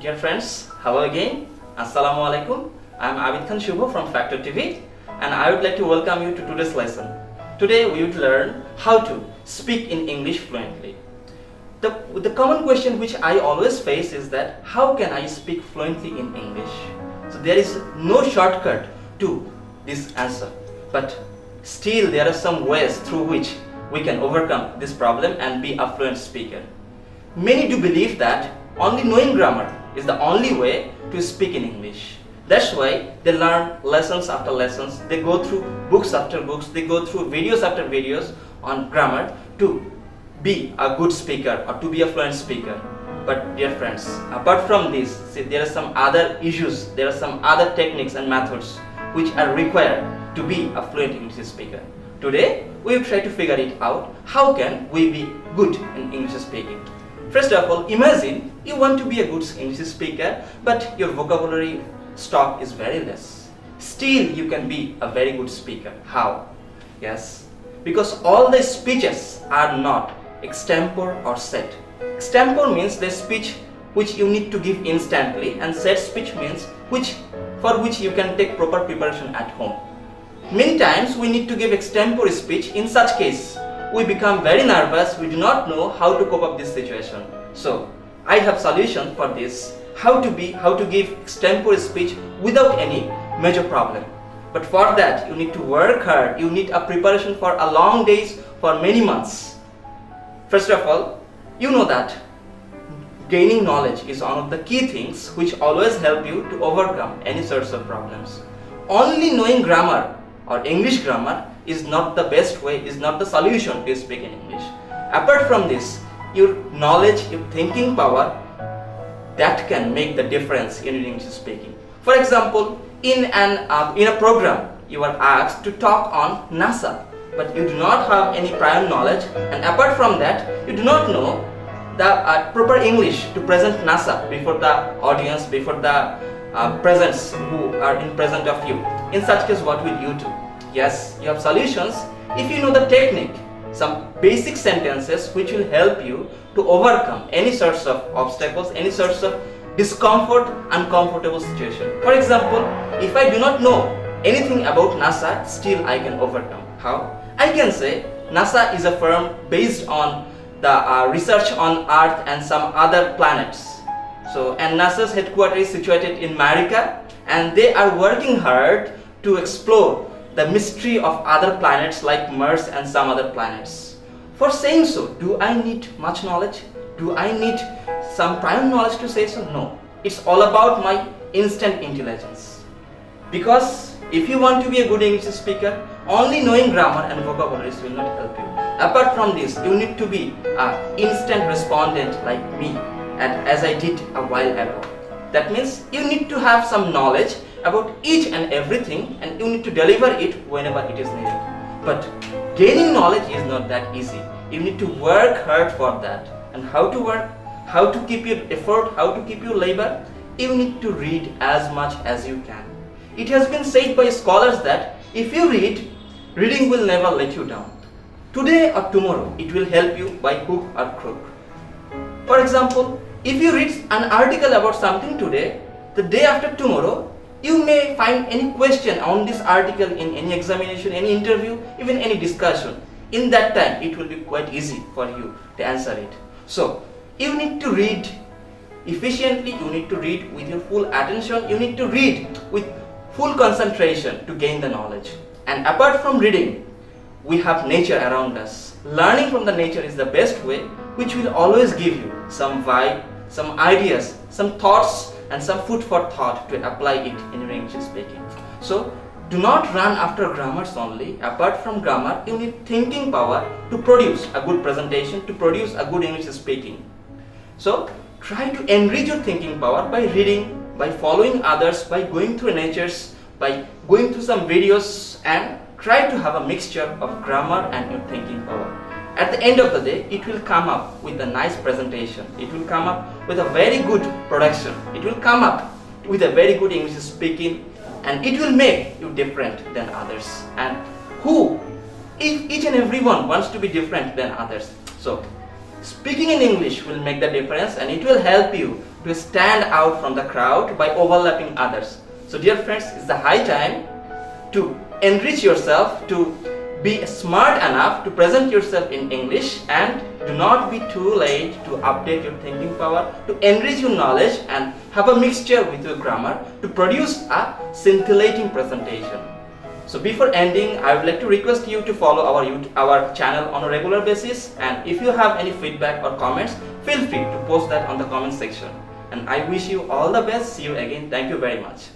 Dear friends, hello again. Assalamu alaikum. I am Abid Khan Shuvo from Factor TV and I would like to welcome you to today's lesson. Today we would learn how to speak in English fluently. The common question which I always face is that how can I speak fluently in English? So there is no shortcut to this answer, but still there are some ways through which we can overcome this problem and be a fluent speaker. Many do believe that only knowing grammar is the only way to speak in English. That's why they learn lessons after lessons, they go through books after books, they go through videos after videos on grammar to be a good speaker or to be a fluent speaker. But dear friends, apart from this, see, there are some other issues, there are some other techniques and methods which are required to be a fluent English speaker. Today, we will try to figure it out. How can we be good in English speaking? First of all, imagine you want to be a good English speaker, but your vocabulary stock is very less. Still, you can be a very good speaker. How? Yes, because all the speeches are not extempore or set. Extempore means the speech which you need to give instantly, and set speech means for which you can take proper preparation at home. Many times we need to give extempore speech. In such case, we become very nervous, we do not know how to cope up this situation. So, I have solution for this, how to give extempore speech without any major problem. But for that, you need to work hard, you need a preparation for a long days, for many months. First of all, you know that gaining knowledge is one of the key things which always help you to overcome any sorts of problems. Only knowing grammar or English grammar is not the best way, is not the solution to speak in English. Apart from this, your knowledge, your thinking power, that can make the difference in English speaking. For example, in a program, you are asked to talk on NASA, but you do not have any prior knowledge, and apart from that, you do not know the proper English to present NASA before the audience, before the presents who are in present of you. In such case, what will you do? Yes, you have solutions if you know the technique, some basic sentences which will help you to overcome any sorts of obstacles, any sorts of discomfort, uncomfortable situation. For example, if I do not know anything about NASA, still I can overcome. How? I can say NASA is a firm based on the research on Earth and some other planets. So, and NASA's headquarters is situated in America, and they are working hard to explore the mystery of other planets like Mars and some other planets. For saying so, do I need much knowledge? Do I need some prior knowledge to say so? No. It's all about my instant intelligence. Because if you want to be a good English speaker, only knowing grammar and vocabularies will not help you. Apart from this, you need to be an instant respondent like me, as I did a while ago. That means you need to have some knowledge about each and everything, and you need to deliver it whenever it is needed. But gaining knowledge is not that easy. You need to work hard for that. And how to work, how to keep your effort, how to keep your labor, you need to read as much as you can. It has been said by scholars that if you read, reading will never let you down. Today or tomorrow, it will help you by hook or crook. For example, if you read an article about something today, the day after tomorrow, you may find any question on this article in any examination, any interview, even any discussion. In that time, it will be quite easy for you to answer it. So, you need to read efficiently, you need to read with your full attention, you need to read with full concentration to gain the knowledge. And apart from reading, we have nature around us. Learning from the nature is the best way, which will always give you some vibe, some ideas, some thoughts, and some food for thought to apply it in your English speaking. So, do not run after grammars only. Apart from grammar, you need thinking power to produce a good presentation, to produce a good English speaking. So, try to enrich your thinking power by reading, by following others, by going through natures, by going through some videos, and try to have a mixture of grammar and your thinking power. At the end of the day, it will come up with a nice presentation. It will come up with a very good production. It will come up with a very good English speaking, and it will make you different than others. And each and everyone wants to be different than others. So, speaking in English will make the difference, and it will help you to stand out from the crowd by overlapping others. So dear friends, it's the high time to enrich yourself, to be smart enough to present yourself in English, and do not be too late to update your thinking power, to enrich your knowledge and have a mixture with your grammar to produce a scintillating presentation. So before ending, I would like to request you to follow our channel on a regular basis, and if you have any feedback or comments, feel free to post that on the comment section. And I wish you all the best. See you again. Thank you very much.